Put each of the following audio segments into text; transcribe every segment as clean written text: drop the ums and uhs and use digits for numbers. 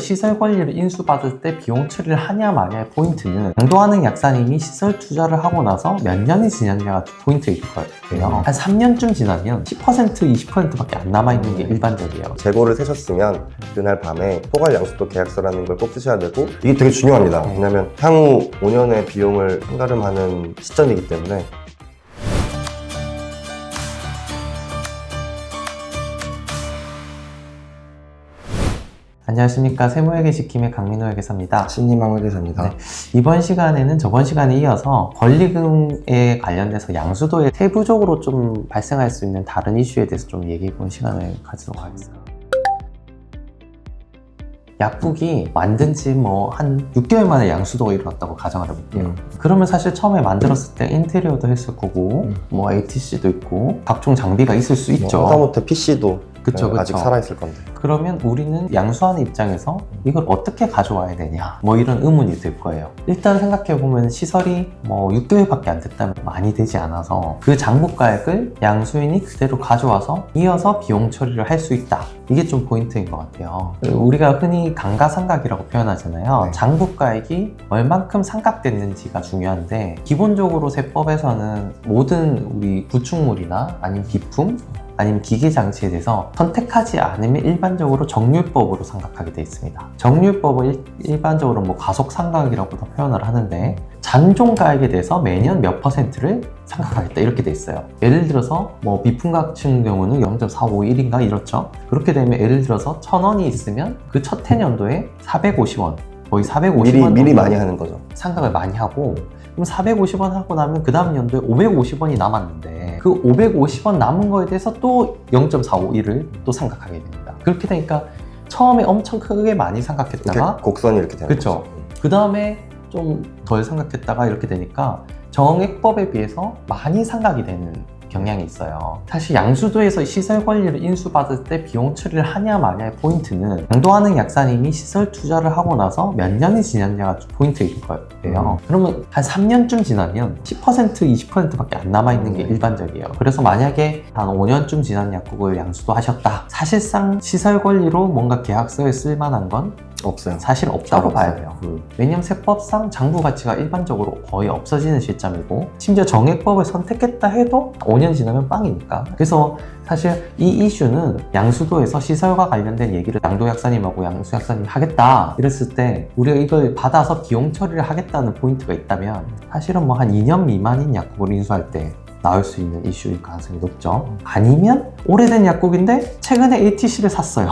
시설 권리를 인수받을 때 비용 처리를 하냐 마냐의 포인트는 양도하는 약사님이 시설 투자를 하고 나서 몇 년이 지났냐가 포인트일 거예요. 한 3년쯤 지나면 10% 20%밖에 안 남아있는 게 일반적이에요. 재고를 세셨으면 그날 밤에 포괄 양수도 계약서라는 걸 꼭 쓰셔야 되고, 이게 되게 중요합니다. 왜냐면 향후 5년의 비용을 한가름하는 시점이기 때문에. 안녕하십니까. 세무회계시킴의 강민호 회계사입니다. 신림왕 회계사입니다. 네, 이번 시간에는 저번 시간에 이어서 권리금에 관련돼서 양수도에 세부적으로 좀 발생할 수 있는 다른 이슈에 대해서 좀 얘기해보는 시간을 가지도록 하겠습니다. 약국이 만든 지 뭐 한 6개월 만에 양수도가 일어났다고 가정을 해볼게요. 그러면 사실 처음에 만들었을 때 인테리어도 했을 거고 뭐 ATC도 있고 각종 장비가 있을 수 있죠. 하다못해 PC도 그쵸. 아직 살아있을 건데. 그러면 우리는 양수하는 입장에서 이걸 어떻게 가져와야 되냐 뭐 이런 의문이 들 거예요. 일단 생각해보면 시설이 뭐 6개월밖에 안 됐다면 많이 되지 않아서 그 장부가액을 양수인이 그대로 가져와서 이어서 비용 처리를 할 수 있다. 이게 좀 포인트인 것 같아요. 우리가 흔히 감가상각이라고 표현하잖아요. 네. 장부가액이 얼만큼 상각됐는지가 중요한데, 기본적으로 세법에서는 모든 우리 구축물이나 아니면 기품 아니면 기계장치에 대해서 선택하지 않으면 일반적으로 정률법으로 상각하게 되어 있습니다. 정률법은 일반적으로 뭐 가속상각이라고도 표현을 하는데, 잔존가액에 대해서 매년 몇 %를 상각하겠다 이렇게 돼 있어요. 예를 들어서 뭐 비품 같은 경우는 0.451인가 이렇죠. 그렇게 되면 예를 들어서 1,000원이 있으면 그 첫 해년도에 450원, 거의 450원 미리 많이 하는 거죠. 상각을 많이 하고, 그럼 450원 하고 나면 그 다음 연도에 550원이 남았는데 그 550원 남은 거에 대해서 또 0.451을 또 상각하게 됩니다. 그렇게 되니까 처음에 엄청 크게 많이 상각했다가 곡선이 이렇게 되는 그쵸. 거죠. 그 다음에 좀 덜 상각했다가 이렇게 되니까 정액법에 비해서 많이 상각이 되는 경향이 있어요. 사실 양수도에서 시설 권리를 인수받을 때 비용 처리를 하냐 마냐의 포인트는 양도하는 약사님이 시설 투자를 하고 나서 몇 년이 지났냐가 포인트일 거예요. 그러면 한 3년쯤 지나면 10% 20%밖에 안 남아있는 게 일반적이에요. 그래서 만약에 한 5년쯤 지난 약국을 양수도 하셨다. 사실상 시설 권리로 뭔가 계약서에 쓸 만한 건 없어요. 사실 없다고 봐야 돼요. 없어요. 왜냐면 세법상 장부 가치가 일반적으로 거의 없어지는 시점이고, 심지어 정액법을 선택했다 해도 5년 지나면 빵이니까. 그래서 사실 이 이슈는 양수도에서 시설과 관련된 얘기를 양도약사님하고 양수약사님이 하겠다 이랬을 때, 우리가 이걸 받아서 비용 처리를 하겠다는 포인트가 있다면 사실은 뭐 한 2년 미만인 약국을 인수할 때 나올 수 있는 이슈일 가능성이 높죠. 아니면 오래된 약국인데 최근에 ATC를 샀어요.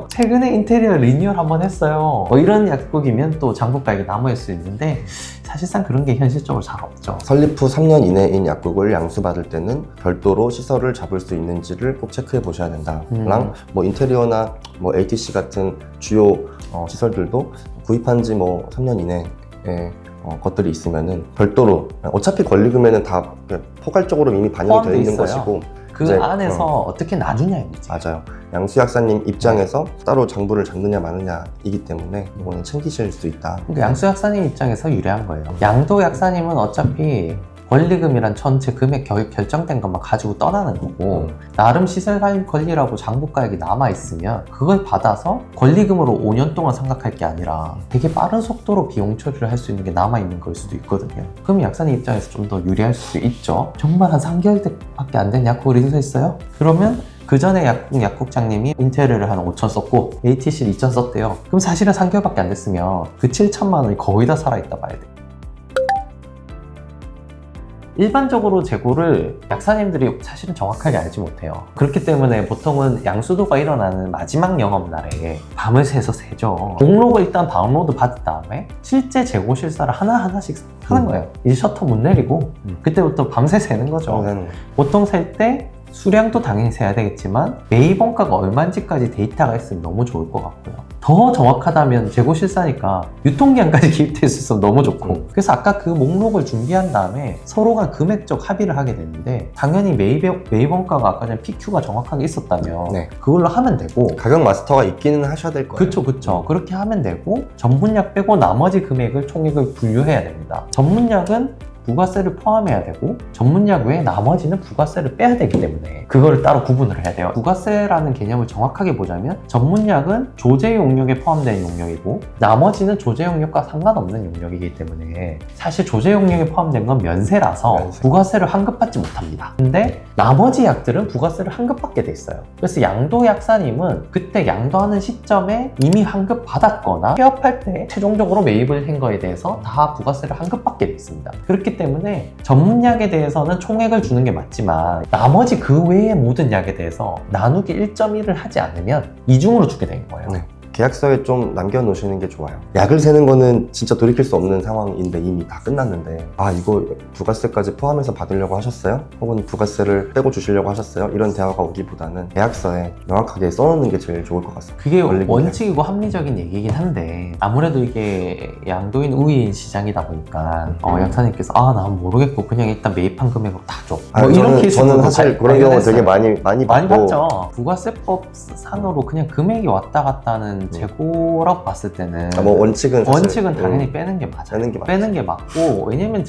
최근에 인테리어 리뉴얼 한번 했어요. 뭐 이런 약국이면 또 장부가액이 남을 수 있는데, 사실상 그런 게 현실적으로 잘 없죠. 설립 후 3년 이내인 약국을 양수받을 때는 별도로 시설을 잡을 수 있는지를 꼭 체크해 보셔야 된다. 뭐 인테리어나 뭐 ATC 같은 주요 시설들도 구입한 지 뭐 3년 이내에 것들이 있으면은 별도로, 어차피 권리금에는 다 포괄적으로 이미 반영이 되어 있는 것이고, 그 안에서 어떻게 놔주냐의 문제. 맞아요. 양수약사님 입장에서 따로 장부를 잡느냐 마느냐이기 때문에 이거는 챙기실 수 있다. 그러니까 양수약사님 입장에서 유리한 거예요. 양도약사님은 어차피 권리금이란 전체 금액 결정된 것만 가지고 떠나는 거고, 나름 시설 권리라고 장부가액이 남아있으면 그걸 받아서 권리금으로 5년 동안 상각할 게 아니라 되게 빠른 속도로 비용 처리를 할 수 있는 게 남아있는 걸 수도 있거든요. 그럼 약사님 입장에서 좀 더 유리할 수도 있죠. 정말 한 3개월밖에 안 된 약국을 인수했어요? 그러면 그 전에 약국장님이 인테리어를 한 5천 썼고 ATC를 2천 썼대요. 그럼 사실은 3개월밖에 안 됐으면 그 7천만 원이 거의 다 살아있다 봐야 돼요. 일반적으로 재고를 약사님들이 사실은 정확하게 알지 못해요. 그렇기 때문에 보통은 양수도가 일어나는 마지막 영업날에 밤을 새서 세죠. 목록을 일단 다운로드 받은 다음에 실제 재고 실사를 하나하나씩 하는 거예요. 이제 셔터 못 내리고 그때부터 밤새 세는 거죠. 보통 셀 때 수량도 당연히 세야 되겠지만 매입원가가 얼마인지까지 데이터가 있으면 너무 좋을 것 같고요. 더 정확하다면 재고 실사니까 유통기한까지 기입될 수 있으면 너무 좋고, 그래서 아까 그 목록을 준비한 다음에 서로가 금액적 합의를 하게 되는데, 당연히 매입원가가 아까 전에 PQ가 정확하게 있었다면 그걸로 하면 되고, 가격 마스터가 있기는 하셔야 될 거예요. 그쵸. 그렇게 하면 되고, 전문약 빼고 나머지 금액을 총액을 분류해야 됩니다. 전문약은 부가세를 포함해야 되고 전문약 외에 나머지는 부가세를 빼야 되기 때문에 그거를 따로 구분을 해야 돼요. 부가세라는 개념을 정확하게 보자면 전문약은 조제 용역에 포함된 용역이고 나머지는 조제 용역과 상관없는 용역이기 때문에 사실 조제 용역에 포함된 건 면세라서 면세. 부가세를 환급받지 못합니다. 근데 나머지 약들은 부가세를 환급받게 돼 있어요. 그래서 양도약사님은 그때 양도하는 시점에 이미 환급받았거나 폐업할 때 최종적으로 매입을 한 거에 대해서 다 부가세를 환급받게 돼 있습니다. 그렇기 때문에 전문약에 대해서는 총액을 주는 게 맞지만 나머지 그 외의 모든 약에 대해서 나누기 1.1을 하지 않으면 이중으로 주게 된 거예요. 네. 계약서에 좀 남겨놓으시는 게 좋아요. 약을 세는 거는 진짜 돌이킬 수 없는 상황인데 이미 다 끝났는데 아 이거 부가세까지 포함해서 받으려고 하셨어요? 혹은 부가세를 빼고 주시려고 하셨어요? 이런 대화가 오기보다는 계약서에 명확하게 써놓는 게 제일 좋을 것 같습니다. 그게 원리입니다. 원칙이고 합리적인 얘기긴 한데 아무래도 이게 양도인 우위인 시장이다 보니까 약사님께서 나 모르겠고 그냥 일단 매입한 금액으로 다 줘. 뭐 이런 케이스도 저는 사실 그런 경우 되게 많이 많이 봤고 봤죠. 부가세법 상으로 그냥 금액이 왔다 갔다 하는 재고라고 봤을 때는 뭐 원칙은 당연히 빼는 게 맞아요. 빼는 게 맞고 왜냐면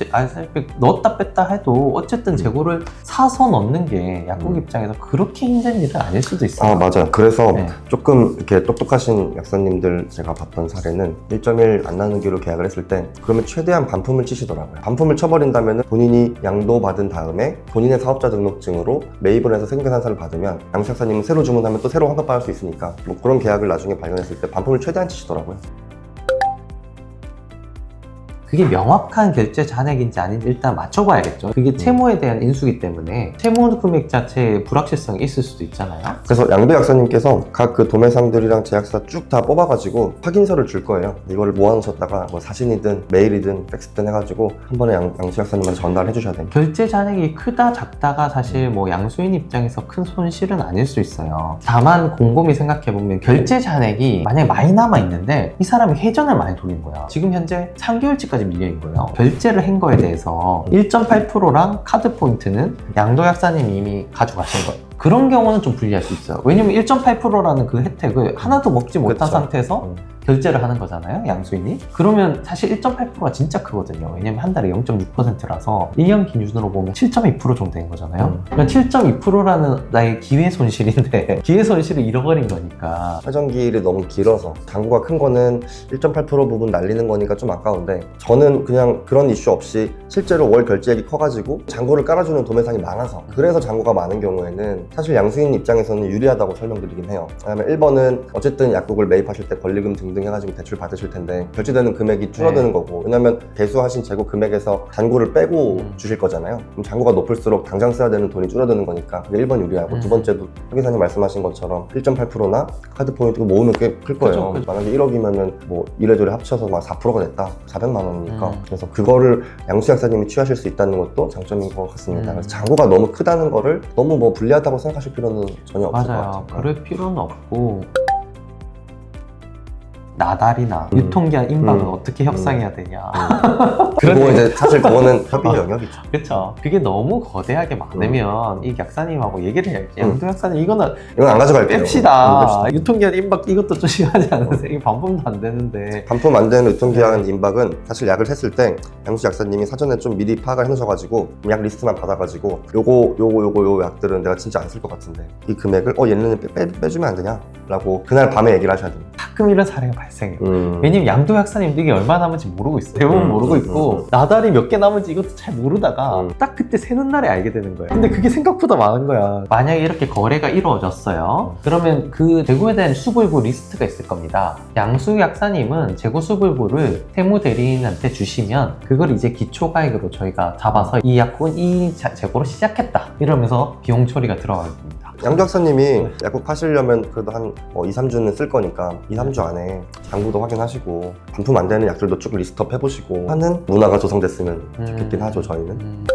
넣었다 뺐다 해도 어쨌든 재고를 사서 넣는 게 약국 입장에서 그렇게 힘든 일은 아닐 수도 있어요. 맞아요. 그래서 네. 조금 이렇게 똑똑하신 약사님들 제가 봤던 사례는 1.1 안 나누기로 계약을 했을 때 그러면 최대한 반품을 치시더라고요. 반품을 쳐버린다면 본인이 양도받은 다음에 본인의 사업자 등록증으로 매입을 해서 생계산사를 받으면 양수약사님은 새로 주문하면 또 새로 환급받을 수 있으니까 뭐 그런 계약을 나중에 발견했을 때 반품을 최대한 치시더라고요. 그게 명확한 결제 잔액인지 아닌지 일단 맞춰봐야겠죠. 그게 채무에 대한 인수기 때문에 채무 금액 자체에 불확실성이 있을 수도 있잖아요. 그래서 양도약사님께서 각 그 도매상들이랑 제약사 쭉 다 뽑아가지고 확인서를 줄 거예요. 이거를 모아놓으셨다가 뭐 사진이든 메일이든 팩스든 해가지고 한 번에 양수약사님한테 전달해 주셔야 됩니다. 결제 잔액이 크다 작다가 사실 뭐 양수인 입장에서 큰 손실은 아닐 수 있어요. 다만 곰곰이 생각해보면 결제 잔액이 만약에 많이 남아있는데 이 사람이 회전을 많이 돌린 거야. 지금 현재 3개월치까지 밀려인 거예요. 결제를 한 거에 대해서 1.8%랑 카드 포인트는 양도약사님이 이미 가져가신 거예요. 그런 경우는 좀 불리할 수 있어요. 왜냐면 1.8%라는 그 혜택을 하나도 먹지 못한 그쵸. 상태에서 결제를 하는 거잖아요, 양수인이. 그러면 사실 1.8%가 진짜 크거든요. 왜냐면 한 달에 0.6%라서 1년 기준으로 보면 7.2% 정도 된 거잖아요. 그러니까 7.2%라는 나의 기회 손실인데 기회 손실을 잃어버린 거니까. 회전기일이 너무 길어서 잔고가 큰 거는 1.8% 부분 날리는 거니까 좀 아까운데 저는 그냥 그런 이슈 없이 실제로 월 결제액이 커가지고 잔고를 깔아주는 도매상이 많아서 그래서 잔고가 많은 경우에는 사실 양수인 입장에서는 유리하다고 설명드리긴 해요. 왜냐면 1번은 어쨌든 약국을 매입하실 때 권리금 등등 해가지고 대출 받으실 텐데 결제되는 금액이 줄어드는 거고 왜냐면 배수하신 재고 금액에서 잔고를 빼고 주실 거잖아요. 그럼 잔고가 높을수록 당장 써야 되는 돈이 줄어드는 거니까 그게 1번 유리하고 두 번째도 회계사님 말씀하신 것처럼 1.8%나 카드 포인트 모으면 꽤 클 거예요. 그쵸. 만약에 1억이면은 뭐 이래저래 합쳐서 막 4%가 됐다. 400만 원이니까 그래서 그거를 양수약사님이 취하실 수 있다는 것도 장점인 것 같습니다. 그래서 잔고가 너무 크다는 거를 너무 뭐 불리하다고 생각하실 필요는 전혀 없을 것 맞아요. 같아요. 그럴 필요는 없고 나달이나 유통기한 임박은 어떻게 협상해야 되냐. 그리고 이제 사실 그거는 협의의 영역이죠. 그렇죠. 그게 너무 거대하게 많으면 이 약사님하고 얘기를 해야지. 양도 약사님 이거는 안 가져갈게요. 뺍시다. 유통기한 임박 이것도 좀 심하지 않으세요? 이게 반품도 안 되는데. 반품 안 되는 유통기한 임박은 사실 약을 했을 때 양수 약사님이 사전에 좀 미리 파악을 해놓으셔가지고 약 리스트만 받아가지고 요 약들은 내가 진짜 안 쓸 것 같은데 이 금액을 얘는 빼주면 안 되냐? 라고 그날 밤에 얘기를 하셔야 됩니다. 가끔 이런 사례가 발생해요. 왜냐면 양도약사님도 이게 얼마 남은지 모르고 있어요. 대부분 모르고 있고 나달이 몇 개 남은지 이것도 잘 모르다가 딱 그때 세는 날에 알게 되는 거예요. 근데 그게 생각보다 많은 거야. 만약에 이렇게 거래가 이루어졌어요. 그러면 그 재고에 대한 수불부 리스트가 있을 겁니다. 양수약사님은 재고 수불부를 세무대리인한테 주시면 그걸 이제 기초가액으로 저희가 잡아서 이 약국은 이 재고로 시작했다 이러면서 비용 처리가 들어가게 됩니다. 양조약사님이 약국 파시려면 그래도 한 2, 3주는 쓸 거니까 2, 3주 안에 잔고도 확인하시고 반품 안 되는 약들도 쭉 리스트업 해보시고 하는 문화가 조성됐으면 좋겠긴 하죠, 저희는.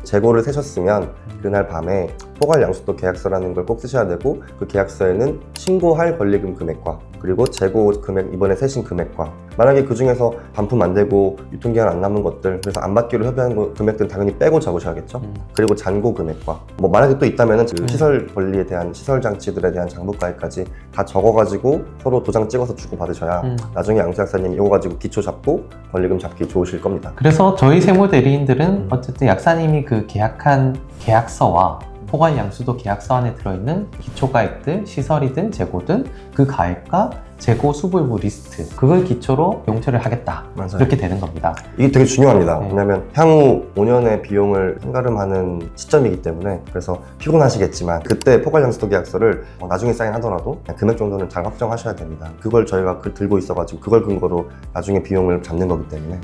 재고를 세셨으면 그날 밤에 포괄 양수도 계약서라는 걸 꼭 쓰셔야 되고, 그 계약서에는 신고할 권리금 금액과 그리고 재고 금액, 이번에 세신 금액과, 만약에 그 중에서 반품 안 되고 유통기한 안 남은 것들, 그래서 안 받기로 협의한 금액들은 당연히 빼고 적으셔야겠죠. 그리고 잔고 금액과, 뭐 만약에 또 있다면은 그 시설 권리에 대한, 시설 장치들에 대한 장부가액까지 다 적어가지고 서로 도장 찍어서 주고 받으셔야 나중에 양수약사님이 이거 가지고 기초 잡고 권리금 잡기 좋으실 겁니다. 그래서 저희 세무대리인들은 어쨌든 약사님이 그 계약한 계약서와 포괄 양수도 계약서 안에 들어있는 기초가액들, 시설이든 재고든 그 가액과 재고 수불부 리스트, 그걸 기초로 용처를 하겠다. 맞아요. 이렇게 되는 겁니다. 이게 되게 중요합니다. 네. 왜냐하면 향후 5년의 비용을 한가름하는 시점이기 때문에, 그래서 피곤하시겠지만 그때 포괄양수도 계약서를 나중에 사인하더라도 금액 정도는 잘 확정하셔야 됩니다. 그걸 저희가 들고 있어가지고 그걸 근거로 나중에 비용을 잡는 거기 때문에.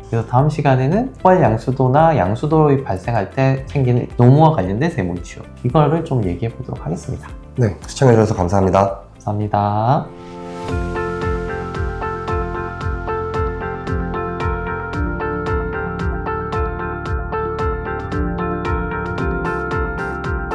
그래서 다음 시간에는 포괄 양수도나 양수도가 발생할 때 생기는 노무와 관련된 세무 이슈, 이거를 좀 얘기해 보도록 하겠습니다. 네, 시청해주셔서 감사합니다. 감사합니다.